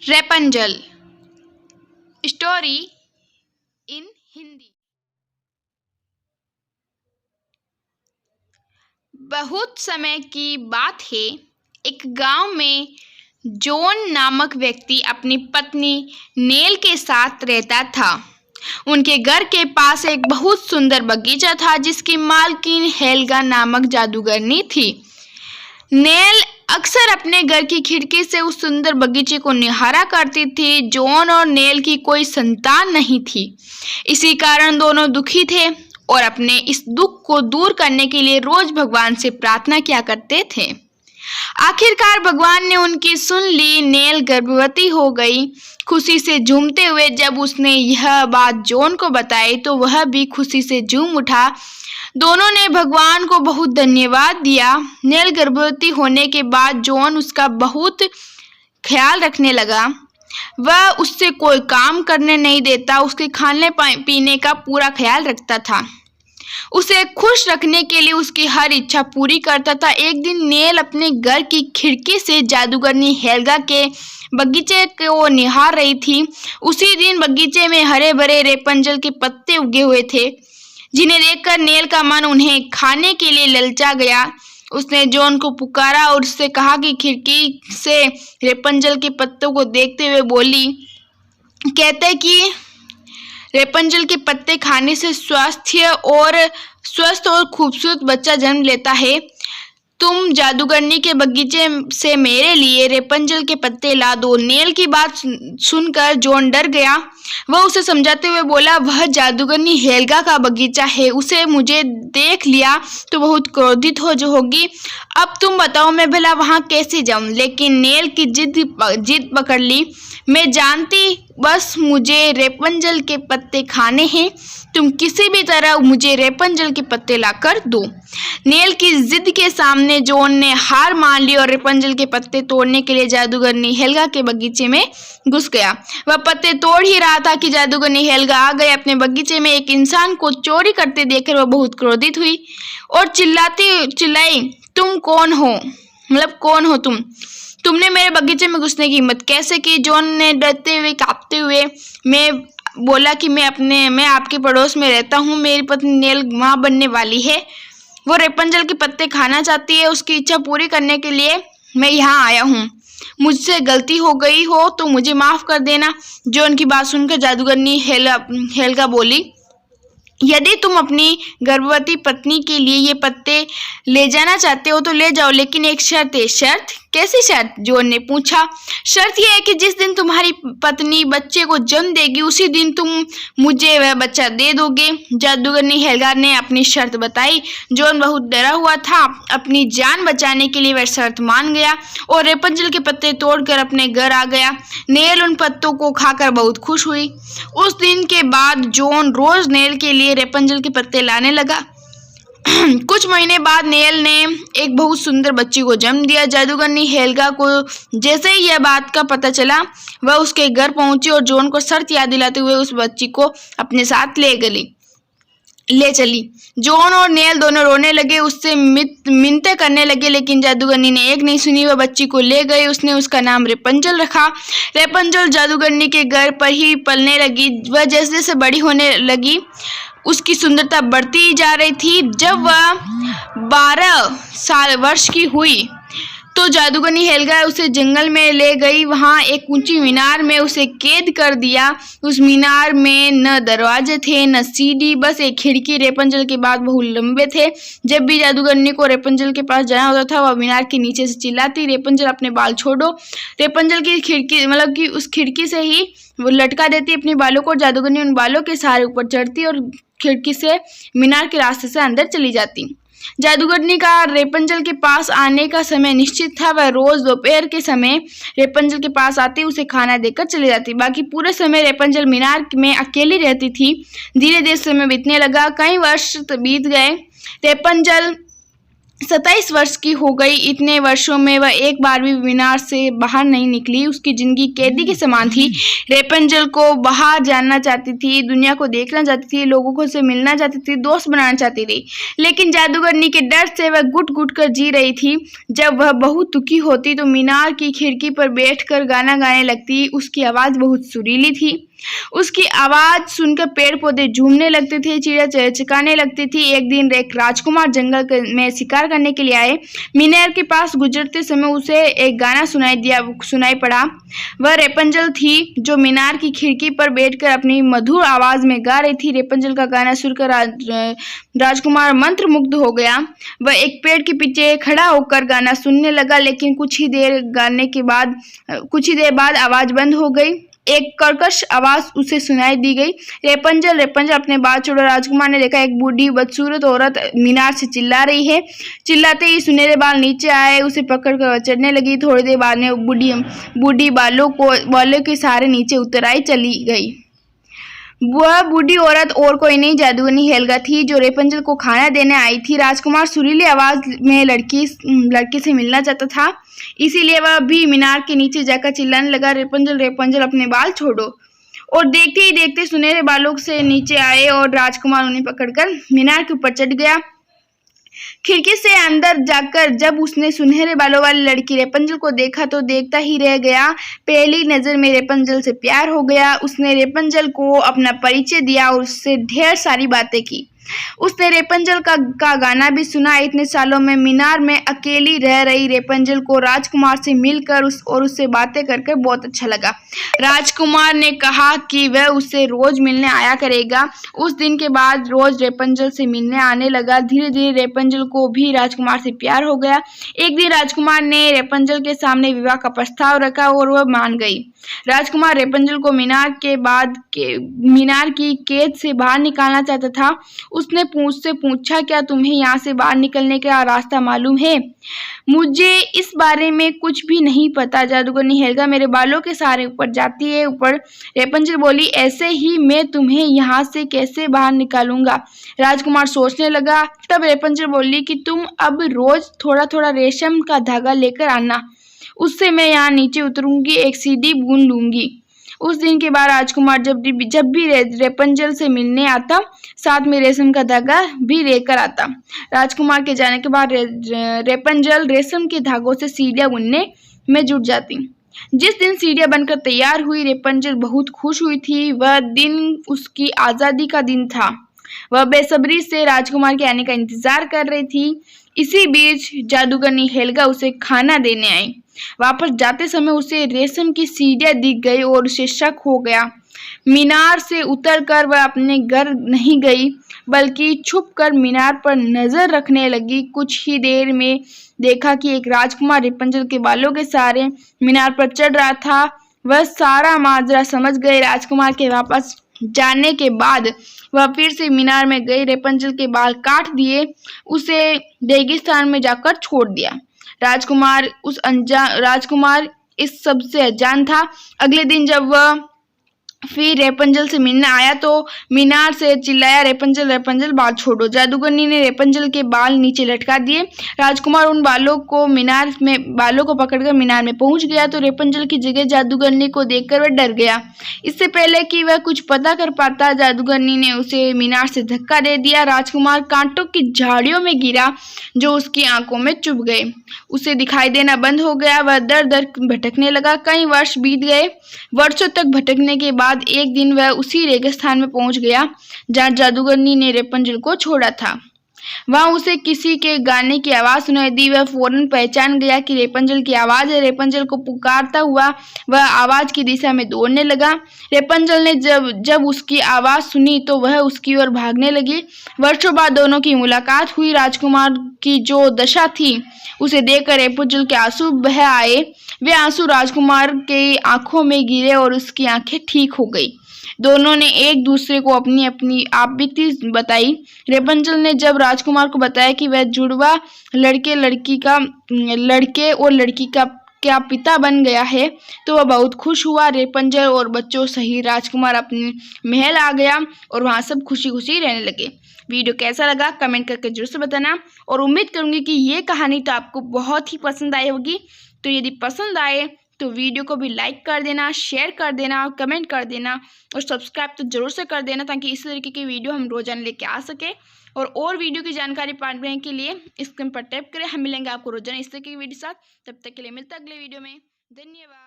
रेपंजल story in Hindi. बहुत समय की बात है, एक गांव में जॉन नामक व्यक्ति अपनी पत्नी नेल के साथ रहता था। उनके घर के पास एक बहुत सुंदर बगीचा था जिसकी मालकिन हेल्गा नामक जादूगरनी थी। नेल अक्सर अपने घर की खिड़की से उस सुंदर बगीचे को निहारा करती थी। जॉन और नेल की कोई संतान नहीं थी, इसी कारण दोनों दुखी थे और अपने इस दुख को दूर करने के लिए रोज भगवान से प्रार्थना किया करते थे। आखिरकार भगवान ने उनकी सुन ली। नेल गर्भवती हो गई। खुशी से झूमते हुए जब उसने यह बात जॉन को बताई तो वह भी खुशी से झूम उठा। दोनों ने भगवान को बहुत धन्यवाद दिया। नेल गर्भवती होने के बाद जॉन उसका बहुत ख्याल रखने लगा। वह उससे कोई काम करने नहीं देता, उसके खाने पीने का पूरा ख्याल रखता था, उसे खुश रखने के लिए उसकी हर इच्छा पूरी करता था। एक दिन नेल अपने घर की खिड़की से जादूगरनी हेल्गा के बगीचे को निहार रही थी। उसी दिन बगीचे में हरे भरे रेपंजल के पत्ते उगे हुए थे, जिन्हें देखकर नेल का मन उन्हें खाने के लिए ललचा गया। उसने जॉन को पुकारा और उससे कहा कि खिड़की से रेपंजल के पत्तों को देखते हुए बोली, कहते कि रेपंजल के पत्ते खाने से स्वस्थ और खूबसूरत बच्चा जन्म लेता है। तुम जादूगरनी के बगीचे से मेरे लिए रेपंजल के पत्ते ला दो। नेल की बात सुनकर जॉन डर गया। वह उसे समझाते हुए बोला, वह जादूगरनी हेल्गा का बगीचा है, उसे मुझे देख लिया तो बहुत क्रोधित होगी। अब तुम बताओ मैं भला वहां कैसे जाऊं? लेकिन नेल की जिद पकड़ ली। मैं जानती, बस मुझे रेपंजल के पत्ते खाने हैं। तुम किसी भी तरह मुझे रेपंजल के पत्ते लाकर दो। नेल की जिद के सामने जॉन ने हार मान ली और रेपंजल के पत्ते तोड़ने के लिए जादूगरनी हेल्गा के बगीचे में घुस गया। वह पत्ते तोड़ ही रहा था कि जादूगरनी हेल्गा आ गई। अपने बगीचे में एक इंसान को चोरी करते देखकर वह बहुत क्रोधित हुई और चिल्लाई, तुम कौन हो? मतलब कौन हो तुमने मेरे बगीचे में घुसने की हिम्मत कैसे की? जॉन ने डरते हुए कांपते हुए बोला कि मैं आपके पड़ोस में रहता हूँ। मेरी पत्नी नेल माँ बनने वाली है, वो रेपंजल के पत्ते खाना चाहती है। उसकी इच्छा पूरी करने के लिए मैं यहाँ आया हूँ। मुझसे गलती हो गई हो तो मुझे माफ कर देना। जॉन की बात सुनकर जादूगरनी हेल्गा बोली, यदि तुम अपनी गर्भवती पत्नी के लिए ये पत्ते ले जाना चाहते हो तो ले जाओ, लेकिन एक शर्त है। शर्त? कैसी शर्त? जॉन ने पूछा। शर्त यह है कि जिस दिन तुम्हारी पत्नी बच्चे को जन्म देगी उसी दिन तुम मुझे वह बच्चा दे दोगे। जादूगरनी हेल्गा ने अपनी शर्त बताई। जॉन बहुत डरा हुआ था। अपनी जान बचाने के लिए वह शर्त मान गया और रेपंजल के पत्ते तोड़कर अपने घर आ गया। नेल उन पत्तों को खाकर बहुत खुश हुई। उस दिन के बाद जॉन रोज नेल के लिए रेपंजल के पत्ते लाने लगा। कुछ महीने बाद नेल ने एक बहुत सुंदर बच्ची को जन्म दिया। जादूगरनी हेल्गा को जैसे ही यह बात का पता चला, वह उसके घर पहुंची और जॉन को शर्त याद दिलाते हुए उस बच्ची को अपने साथ ले चली। जॉन और नेल दोनों रोने लगे, उससे मिन्नतें करने लगे, लेकिन जादूगरनी ने एक नहीं सुनी। वह बच्ची को ले गई। उसने उसका नाम रेपंजल रखा। रेपंजल जादूगरनी के घर पर ही पलने लगी। वह जैसे जैसे बड़ी होने लगी उसकी सुंदरता बढ़ती जा रही थी। जब वह 12 वर्ष की हुई तो जादूगरनी हेल्गा उसे जंगल में ले गई। वहां एक ऊंची मीनार में उसे कैद कर दिया। उस मीनार में न दरवाजे थे न सीढ़ी, बस एक खिड़की। रेपंजल के बाल बहुत लंबे थे। जब भी जादूगरनी को रेपंजल के पास जाना होता था वह मीनार के नीचे से चिल्लाती, रेपंजल अपने बाल छोड़ो। रेपंजल की खिड़की मतलब कि उस खिड़की से ही वो लटका देती अपने बालों को। जादूगरनी उन बालों के सहारे ऊपर चढ़ती और खिड़की से मीनार के रास्ते से अंदर चली जाती। जादूगरनी का रेपंजल के पास आने का समय निश्चित था। वह रोज दोपहर के समय रेपंजल के पास आती, उसे खाना देकर चली जाती। बाकी पूरे समय रेपंजल मीनार में अकेली रहती थी। धीरे धीरे समय बीतने लगा। कई वर्ष बीत गए। रेपंजल 27 वर्ष की हो गई। इतने वर्षों में वह एक बार भी मीनार से बाहर नहीं निकली। उसकी जिंदगी कैदी के समान थी। रेपंजल को बाहर जानना चाहती थी, दुनिया को देखना चाहती थी, लोगों को से मिलना चाहती थी, दोस्त बनाना चाहती थी, लेकिन जादूगरनी के डर से वह घुट घुट कर जी रही थी। जब वह बहुत दुखी होती तो मीनार की खिड़की पर बैठकर गाना गाने लगती। उसकी आवाज़ बहुत सुरीली थी। उसकी आवाज़ सुनकर पेड़ पौधे झूमने लगते थे, चिड़िया चहचहाने लगती थी। एक दिन एक राजकुमार जंगल में शिकार करने के लिए आए। मीनार के पास गुजरते समय उसे एक गाना सुनाई पड़ा। वह रेपंजल थी जो मीनार की खिड़की पर बैठकर अपनी मधुर आवाज़ में गा रही थी। रेपंजल का गाना सुनकर राजकुमार मंत्रमुग्ध हो गया। वह एक पेड़ के पीछे खड़ा होकर गाना सुनने लगा, लेकिन कुछ ही देर बाद आवाज़ बंद हो गई। एक कर्कश आवाज उसे सुनाई दी गई, रेपंजल रेपंजल अपने बाल छोड़ो। राजकुमार ने देखा एक बूढ़ी बदसूरत औरत मीनार से चिल्ला रही है। चिल्लाते ही सुनहरे बाल नीचे आए, उसे पकड़कर चढ़ने लगी। थोड़ी देर बाद में बूढ़ी बालों के सहारे नीचे उतर आई चली गई। वह बूढ़ी औरत और कोई नहीं, जादूगरनी हेल्गा थी जो रेपंजल को खाना देने आई थी। राजकुमार सुरीली आवाज में लड़की से मिलना चाहता था, इसीलिए वह भी मीनार के नीचे जाकर चिल्लाने लगा, रेपंजल रेपंजल अपने बाल छोड़ो। और देखते ही देखते सुनहरे बालों से नीचे आए और राजकुमार उन्हें पकड़कर मीनार के ऊपर चढ़ गया। खिड़की से अंदर जाकर जब उसने सुनहरे बालों वाली लड़की रेपंजल को देखा तो देखता ही रह गया। पहली नजर में रेपंजल से प्यार हो गया। उसने रेपंजल को अपना परिचय दिया और उससे ढेर सारी बातें की। उसने रेपंजल का गाना भी सुना। इतने सालों में मीनार में अकेली रह रही रेपंजल को राजकुमार से मिलकर उससे बातें करके बहुत अच्छा लगा। राजकुमार ने कहा कि वह उससे रोज मिलने आया करेगा। उस दिन के बाद रोज रेपंजल से मिलने आने लगा। धीरे धीरे रेपंजल को भी राजकुमार से प्यार हो गया। एक दिन राजकुमार ने रेपंजल के सामने विवाह का प्रस्ताव रखा और वह मान गई। राजकुमार रेपंजल को मीनार की कैद से बाहर निकालना चाहता था। उसने उससे पूछा, क्या तुम्हें यहाँ से बाहर निकलने का रास्ता मालूम है? मुझे इस बारे में कुछ भी नहीं पता। जादूगरनी हेल्गा मेरे बालों के सहारे ऊपर जाती है। ऊपर रेपंजल बोली, ऐसे ही मैं तुम्हें यहाँ से कैसे बाहर निकालूंगा? राजकुमार सोचने लगा। तब रेपंजल बोली कि तुम अब रोज थोड़ा थोड़ा रेशम का धागा लेकर आना, उससे मैं यहाँ नीचे उतरूंगी, एक सीढ़ी बुन लूंगी। उस दिन के बाद राजकुमार जब भी रेपंजल से मिलने आता, साथ में रेशम का धागा भी लेकर आता। राजकुमार के जाने के बाद रेपंजल रेशम के धागों से सीढ़ियां बुनने में जुट जाती। जिस दिन सीढ़ियां बनकर तैयार हुई, रेपंजल बहुत खुश हुई थी। वह दिन उसकी आज़ादी का दिन था। वह बेसब्री से राजकुमार के आने का इंतजार कर रही थी। इसी बीच जादूगरनी हेल्गा उसे खाना देने आई। वापस जाते समय उसे रेशम की सीढ़ियां दिख गई और उसे शक हो गया। मीनार से उतरकर वह अपने घर नहीं गई, बल्कि छुपकर मीनार पर नजर रखने लगी। कुछ ही देर में देखा कि एक राजकुमार रेपंजल के बालों के सहारे मीनार पर चढ़ रहा था। वह सारा माजरा समझ गए। राजकुमार के वापस जाने के बाद वह फिर से मीनार में गई। रेपंजल के बाल काट दिए, उसे रेगिस्तान में जाकर छोड़ दिया। राजकुमार इस सब से अनजान था। अगले दिन जब वह फिर रेपंजल से मिलने आया तो मीनार से चिल्लाया, रेपंजल रेपंजल बाल छोड़ो। जादूगरनी ने रेपंजल के बाल नीचे लटका दिए। राजकुमार उन बालों को पकड़कर मीनार में पहुंच गया तो रेपंजल की जगह जादूगरनी को देखकर वह डर गया। इससे पहले कि वह कुछ पता कर पाता, जादूगरनी ने उसे मीनार से धक्का दे दिया। राजकुमार कांटों की झाड़ियों में गिरा जो उसकी आंखों में चुभ गए। उसे दिखाई देना बंद हो गया। वह दर दर भटकने लगा। कई वर्ष बीत गए। वर्षों तक भटकने के बाद एक दिन वह उसी रेगिस्तान में पहुंच गया जहां जादूगरनी ने रेपंजल को छोड़ा था। वहां उसे किसी के गाने की आवाज सुनाई दी। वह फौरन पहचान गया कि रेपंजल की आवाज है। रेपंजल को पुकारता हुआ वह आवाज की दिशा में दौड़ने लगा। रेपंजल ने जब उसकी आवाज सुनी तो वह उसकी ओर भागने लगी। वर्षों बाद दोनों की मुलाकात हुई। राजकुमार की जो दशा थी उसे देखकर रेपंजल के आंसू बह आए। वे आंसू राजकुमार के आंखों में गिरे और उसकी आंखें ठीक हो गई। दोनों ने एक दूसरे को अपनी अपनी आपबीती बताई। रेपंजल ने जब राजकुमार को बताया कि वह जुड़वा लड़के और लड़की का पिता बन गया है तो वह बहुत खुश हुआ। रेपंजल और बच्चों सहित राजकुमार अपने महल आ गया और वहां सब खुशी खुशी रहने लगे। वीडियो कैसा लगा कमेंट करके जरूर से बताना, और उम्मीद करूँगी कि ये कहानी तो आपको बहुत ही पसंद आई होगी। तो यदि पसंद आए तो वीडियो को भी लाइक कर देना, शेयर कर देना, कमेंट कर देना, और सब्सक्राइब तो जरूर से कर देना, ताकि इस तरीके की वीडियो हम रोजाना लेके आ सके। और वीडियो की जानकारी पाने के लिए स्क्रीन पर टैप करें। हम मिलेंगे आपको रोजाना इस तरह की वीडियो साथ। तब तक के लिए मिलता अगले वीडियो में। धन्यवाद।